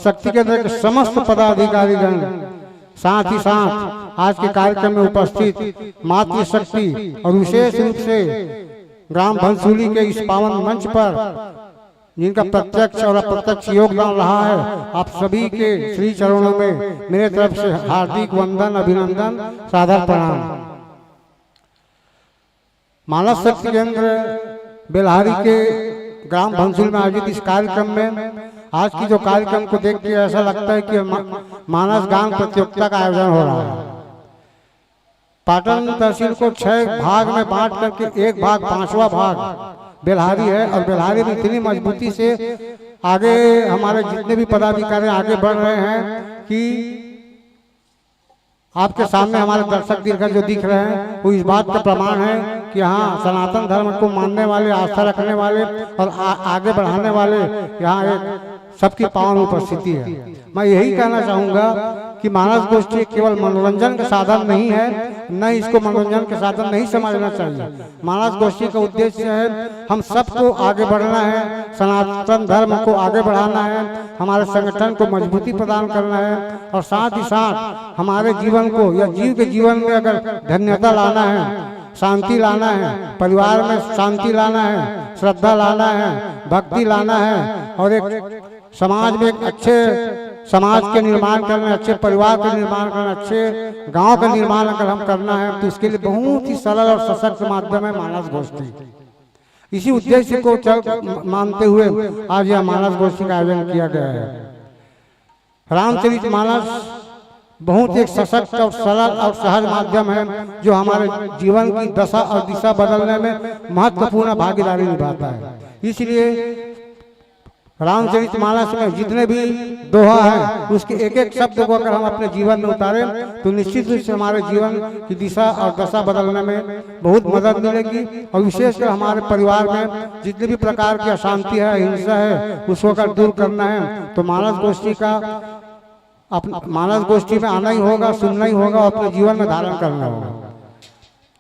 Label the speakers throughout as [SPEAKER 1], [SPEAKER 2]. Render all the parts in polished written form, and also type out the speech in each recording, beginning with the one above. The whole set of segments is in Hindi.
[SPEAKER 1] शक्ति केंद्र के समस्त पदाधिकारीगण, साथ ही साथ आज के कार्यक्रम में उपस्थित मातृशक्ति और विशेष रूप से ग्राम भनसूली के इस पावन मंच पर जिनका प्रत्यक्ष और अप्रत्यक्ष योगदान रहा है, आप सभी के श्री चरणों में मेरे तरफ से हार्दिक वंदन, अभिनंदन, सादर प्रणाम। मानस शक्ति केंद्र बेल्हारी के ग्राम भनसूली में आयोजित इस कार्यक्रम में आज की जो कार्यक्रम को देख के ऐसा लगता है कि मानस गान प्रतियोगिता का आयोजन हो रहा है। पाटन तहसील को 6 भाग में बांट करके एक भाग 5वां भाग बेल्हारी है और बेल्हारी में इतनी मजबूती से आगे हमारे जितने भी पदाधिकारी आगे बढ़ रहे हैं कि आपके सामने हमारे दर्शक दीर्घ जो दिख रहे हैं वो इस बात का प्रमाण है कि यहाँ सनातन धर्म को मानने वाले, आस्था रखने वाले और आगे बढ़ाने वाले यहाँ एक सबकी पावन उपस्थिति है। मैं यही कहना चाहूँगा कि मानस गोष्ठी केवल मनोरंजन का साधन नहीं है, न इसको मनोरंजन के साधन नहीं समझना चाहिए। मानस गोष्ठी का उद्देश्य है हम सबको आगे बढ़ना है, सनातन धर्म को आगे बढ़ाना है, हमारे संगठन को मजबूती प्रदान करना है और साथ ही साथ हमारे जीवन को या जीव के जीवन में अगर धन्यता लाना है, शांति लाना है, परिवार में शांति लाना है, श्रद्धा लाना है, भक्ति लाना है और एक समाज में एक अच्छे समाज के निर्माण करना, अच्छे परिवार का निर्माण करना, अच्छे गांव का निर्माण अगर हम करना है तो इसके लिए बहुत ही सरल और सशक्त माध्यम है मानस गोष्ठी। इसी उद्देश्य को मानते हुए आज यह मानस गोष्ठी का आयोजन किया गया है। रामचरित मानस बहुत एक सशक्त और सरल और सहज माध्यम है जो हमारे जीवन की दशा और दिशा बदलने में महत्वपूर्ण भागीदारी निभाता है। इसलिए रामचरित मानस में जितने भी दोहा है उसके एक एक शब्द को अगर हम अपने जीवन में उतारें तो निश्चित रूप से हमारे जीवन की दिशा और दशा बदलने में बहुत मदद मिलेगी और विशेषकर हमारे परिवार में जितनी भी प्रकार की अशांति है, हिंसा है, उसको अगर दूर करना है तो मानस गोष्ठी का मानस गोष्ठी में आना ही होगा, सुनना ही होगा और अपने जीवन में धारण करना होगा।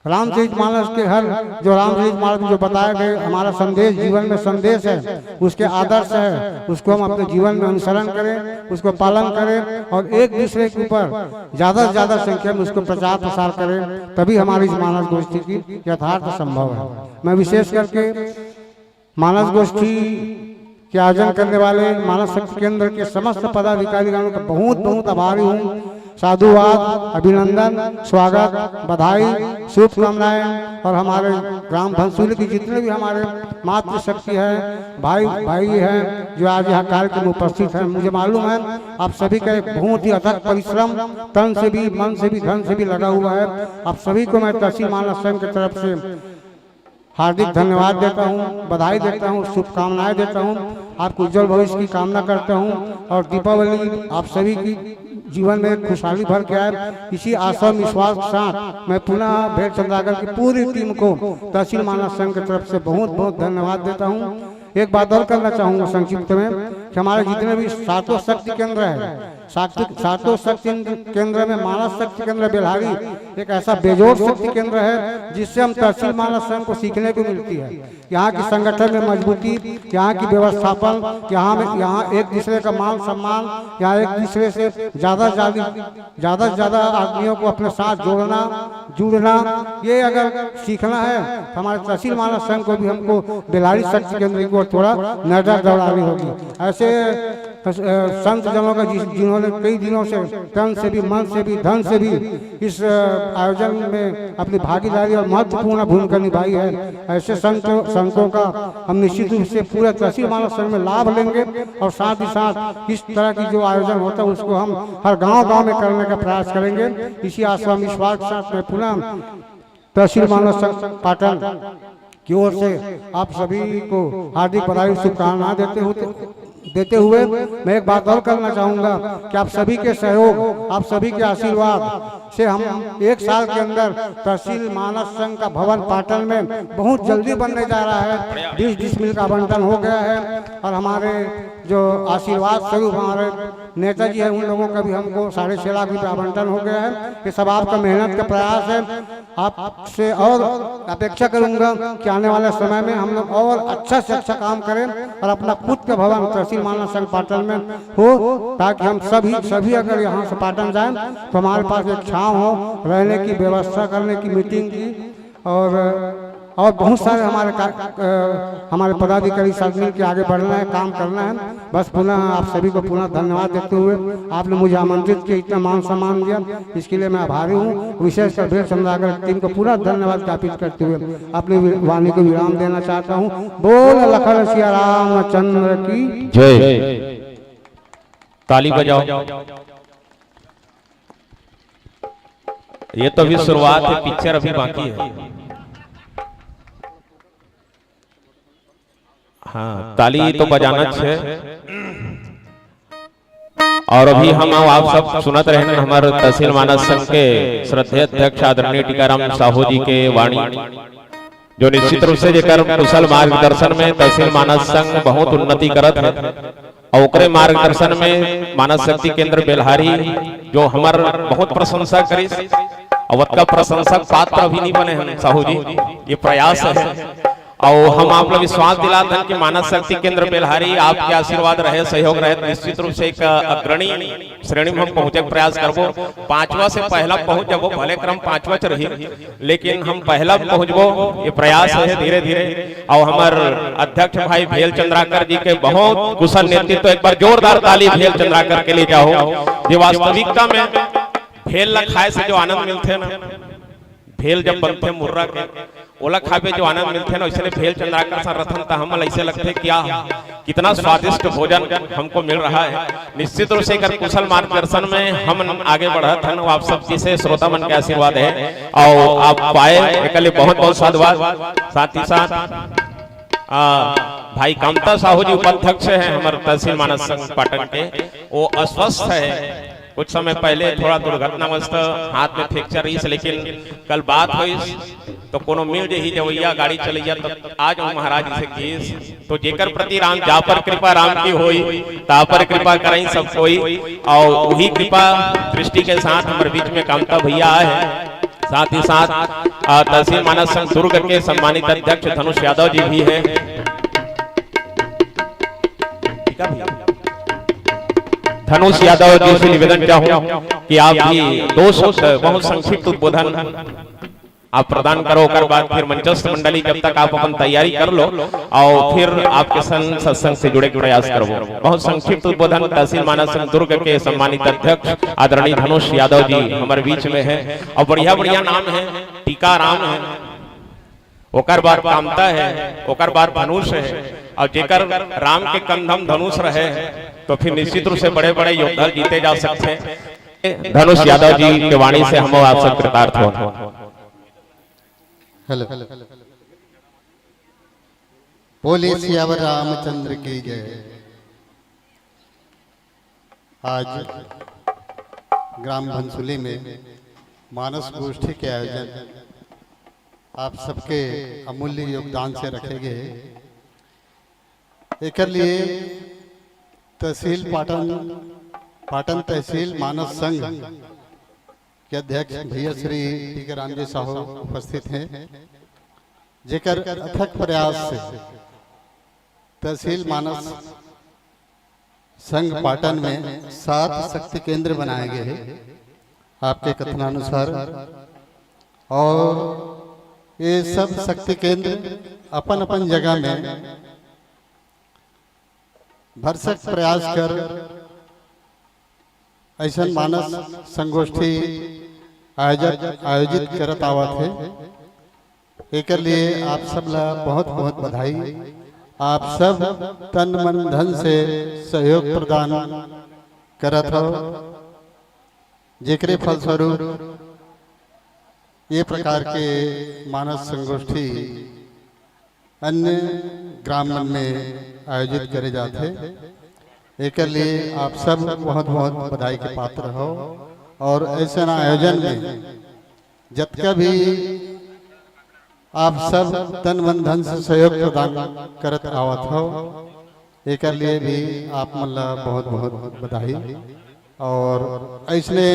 [SPEAKER 1] रामचरित मानस के हर जो रामचरित मानस में जो बताया गया हमारा संदेश, जीवन में संदेश है, उसके आदर्श है, उसको हम अपने जीवन में अनुसरण करें, उसको पालन करें और एक दूसरे के ऊपर ज्यादा से ज्यादा संख्या में उसको प्रचार प्रसार करें, तभी हमारी इस मानस गोष्ठी की यथार्थ संभव है। मैं विशेष करके मानस गोष्ठी के आयोजन करने वाले मानस शक्ति केंद्र के समस्त पदाधिकारीगणों का बहुत बहुत आभारी हूँ। साधुवाद, अभिनंदन, स्वागत, बधाई, शुभकामनाएं और हमारे ग्राम भनसूली की जितने भी हमारे मातृशक्ति है, भाई हैं जो आज यहाँ कार्यक्रम में उपस्थित हैं। मुझे मालूम है आप सभी का एक बहुत ही अथक परिश्रम तन से भी, मन से भी, धन से भी लगा हुआ है। आप सभी को मैं तहसील मानस संघ की तरफ से हार्दिक धन्यवाद देता हूँ, बधाई देता हूँ, शुभकामनाएं देता हूँ। आपको उज्जवल भविष्य की कामना करता हूँ और दीपावली आप सभी की जीवन में खुशहाली भर के आए, इसी आशा विश्वास के साथ मैं पुनः भेड़ चंद्रागर की पूरी टीम को तहसील मानस संघ की तरफ से बहुत बहुत धन्यवाद देता हूँ। एक बात और करना चाहूँगा संक्षिप्त में कि हमारे जितने भी सातों शक्ति केंद्र है, सातों शक्ति केंद्र में मानस शक्ति केंद्र बेल्हारी एक ऐसा बेजोड़ शक्ति केंद्र है जिससे हम तहसील मानस संघ को सीखने को मिलती है। यहाँ की संगठन में मजबूती, यहाँ की व्यवस्थापन, यहाँ एक दूसरे का मान सम्मान, यहाँ एक दूसरे से ज्यादा से ज्यादा आदमियों को अपने साथ जुड़ना, ये अगर सीखना है तो हमारे तहसील मानस संघ को भी हमको बेल्हारी शक्ति केंद्र को थोड़ा नजर दौड़ानी होगी। ऐसे संत जनों का जिन्होंने कई दिनों से तन से भी, मन से भी, धन से भी इस आयोजन में अपनी भागीदारी और महत्वपूर्ण भूमिका निभाई है, ऐसे संतों का हम निश्चित रूप से पूरे तहसील मानस संघ में लाभ लेंगे और साथ ही साथ इस तरह की जो आयोजन होता है उसको हम हर गांव में करने का प्रयास करेंगे। इसी आशा विश्वास के साथ में पुनः तहसील मानस संघ पाटन की ओर से आप सभी को हार्दिक बधाई, शुभकामनाएं देते हुए मैं एक बात और करना चाहूँगा कि आप सभी के सहयोग, आप सभी के आशीर्वाद से हम एक साल के अंदर तहसील मानस संघ का भवन पाटन में बहुत जल्दी बनने जा रहा है। 20 डिसमिल का आवंटन हो गया है और हमारे जो आशीर्वाद स्वरूप हमारे नेताजी हैं, उन लोगों का भी हमको 6.5 लाख रुपये आवंटन हो गया है। ये सब आपका मेहनत का प्रयास है। आपसे और अपेक्षा करूंगा कि आने वाले समय में हम लोग और अच्छा से अच्छा काम करें और अपना खुद का भवन तहसील मानव संघ पाटन में हो, ताकि हम सभी अगर यहाँ से पाटन जाएं तो हमारे पास एक छांव हो, रहने की व्यवस्था करने की, मीटिंग की, और बहुत सारे हमारे पदाधिकारी साथ मिल के आगे बढ़ना है, काम करना है। बस पुनः आप सभी को पुनः धन्यवाद देते हुए आपने मुझे आमंत्रित किया, इतना मान सम्मान दिया, इसके लिए मैं आभारी हूँ। विशेषकर भेल चंद्राकर टीम को पूरा धन्यवाद ज्ञापित करते हुए अपनी वाणी को विराम देना चाहता हूँ। बोल लखन सिया रामचंद्र की
[SPEAKER 2] जय। ताली बजाओ। ये तो अभी शुरुआत है, पिक्चर अभी बाकी है। हाँ, ताली तो बजाना है। और अभी हम आप सब सुनत रहे हमारे तहसील मानव संघ के श्रद्धेय अध्यक्ष आदरणीय टीकाराम साहू जी के वाणी, जो निश्चित रूप से जेकर कुशल मार्गदर्शन में तहसील मानव संघ बहुत उन्नति करत है। और ओकरे मार्गदर्शन में मानव शक्ति केंद्र बेल्हारी जो हमार बहुत प्रशंसा करी, और का प्रशंसक पात्र अभी नहीं बने हैं साहू जी, ये प्रयास है। और हम आप लोग विश्वास दिलाते हैं कि मानव शक्ति केंद्र बेल्हारी आपके आशीर्वाद रहे, सहयोग रहे, निश्चित रूप से एक अग्रणी श्रेणी में हम पहुंचे प्रयास करबो। 5वां से पहला पहुंच जबो, भले क्रम 5वां च रही, लेकिन हम पहला पहुंचबो, ये प्रयास है धीरे धीरे। और हमारे अध्यक्ष भाई भेल चंद्राकर जी के बहुत कुशल नेतृत्व, एक बार जोरदार ताली भेल चंद्राकर के लिए जाओ। ये वास्तविकता में भेल खाए से जो आनंद मिलते ना, भेल जब बनते मुर्रा के ओला खावे जो आनंद मिलते ना, इसलिए भेल चंद्राकर सा रतन था हम ऐसे लगते क्या कितना स्वादिष्ट भोजन हमको मिल रहा है। निश्चित रूप से कर कुशल मार्गदर्शन में हम आगे बढ़ा था, आप सब जी से श्रोता मन के आशीर्वाद है और आप पाए, एक लिए बहुत बहुत साधुवाद। साथ ही साथ भाई कामता साहू जी उपाध्यक्ष है हमारे तहसील मानव संघ पाटन के, वो अस्वस्थ है, कुछ समय पहले थोड़ा दुर्घटनावश हाथ में फ्रैक्चर रही, लेकिन कल बात हुई तो कोनो मिल जे ही जवैया गाड़ी चलैया तो आज महाराज जी से केस, तो जेकर प्रति राम जा पर कृपा राम की होई, ता पर कृपा करई सब कोई। और वही कृपा दृष्टि के साथ हमारे बीच में कामता भैया है, साथ ही साथ तहसील मानव संघ दुर्ग के सम्मानित अध्यक्ष धनुष यादव जी भी है। धनुष यादव जी से निवेदन चाहूं कि आप भी 2 शब्द बहुत संक्षिप्त उद्बोधन आप प्रदान करो, कर बाद फिर मंचस्थ मंडली जब तक आप अपन तैयारी कर लो और फिर आपके सत्संग से जुड़े के प्रयास करो। बहुत संक्षिप्त उद्बोधन तहसील मानव संघ दुर्ग के सम्मानित अध्यक्ष आदरणीय धनुष यादव जी हमारे बीच में है, और बढ़िया बढ़िया नाम है, टीकाराम है, ओकर बाद कामता है, ओकर बाद धनुष है, और जेकर राम के कंधम धनुष रहे तो फिर निश्चित रूप से बड़े बड़े योद्धा जीते जा सकते हैं। धनुष यादव जी के वाणी से हम आप सब कृतार्थ हो।
[SPEAKER 3] हेलो, बोले सियावर रामचंद्र की जय। आज ग्राम भंसुली में मानस गोष्ठी के आयोजन आप सबके अमूल्य योगदान से रखे गए। एक लिए तहसील पाटन तहसील मानस संघ के अध्यक्ष भैया श्री टीकाराम जी साहू उपस्थित हैं, जेकर अथक प्रयास से तहसील मानस संघ पाटन में 7 शक्ति केंद्र बनाए गए हैं आपके कथनानुसार। और ये सब शक्ति केंद्र अपन अपन जगह में भरसक प्रयास कर ऐसा मानस संगोष्ठी आयोजित करत आवत है। एक लिए आप सब ला बहुत बहुत बधाई। आप सब तन मन धन से सहयोग प्रदान करत हो, जेकरे फलस्वरूप ये प्रकार के मानस संगोष्ठी अन्य ग्राम में आयोजित करे जाते। एक लिए आप सब बहुत बहुत बधाई के पात्र हो। और ऐसे आयोजन में जब भी आप सब तन मन धन से सहयोग प्रदान करत आवत हो, एक लिए भी आप मतलब बहुत बहुत बधाई और ऐसने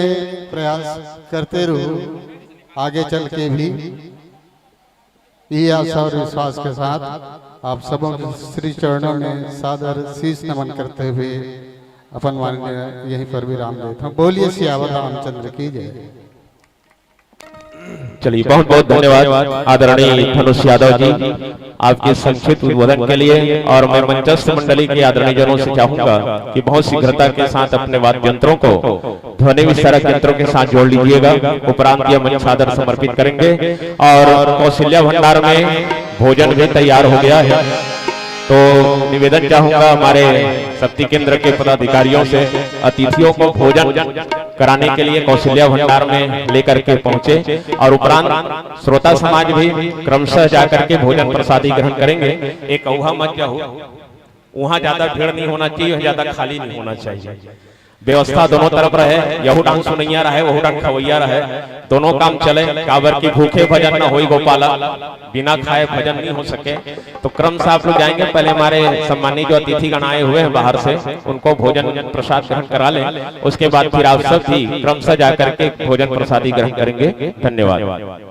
[SPEAKER 3] प्रयास करते रहो आगे चल के भी। ये आशा और विश्वास के साथ आप सबों के श्री चरणों में सादर शीश नमन करते हुए अपन वाणी यहीं पर विराम देता हूँ। बोलिए सियावर रामचंद्र की जय।
[SPEAKER 2] चलिए बहुत बहुत धन्यवाद आदरणीय धनुष यादव जी आपके संक्षिप्त उद्बोधन के लिए। और मैं मंचस्थ मंडली के आदरणीय जनों से चाहूंगा कि बहुत शीघ्रता के साथ अपने वाद्य यंत्रों को ध्वनि विस्तारक यंत्रों के साथ जोड़ लीजिएगा। उपरांत यह मंच सादर समर्पित करेंगे। और कौशल्या भंडार में भोजन भी तैयार हो गया है, तो निवेदन चाहूंगा हमारे शक्ति केंद्र के पदाधिकारियों से अतिथियों को भोजन कराने के लिए कौशल्या भंडार में लेकर के पहुंचे। और उपरांत श्रोता समाज भी क्रमशः जाकर के भोजन प्रसादी ग्रहण करेंगे। एक औहा मत जाओ, वहां ज्यादा भीड़ नहीं होना चाहिए, ज्यादा खाली नहीं होना चाहिए। व्यवस्था दोनों तरफ रहे, यहू डांग सुनैया रहे वहू डांग खवैया रहे, दोनों काम चले। काबर की भूखे भजन न होई गोपाला, बिना खाए भजन नहीं हो सके। तो क्रम से आप लोग जाएंगे, पहले हमारे सम्मानित जो अतिथि गण आए हुए हैं बाहर से उनको भोजन प्रसाद ग्रहण करा लें। उसके बाद फिर आप सब भी क्रम से जाकर के भोजन प्रसादी ग्रहण करेंगे। धन्यवाद।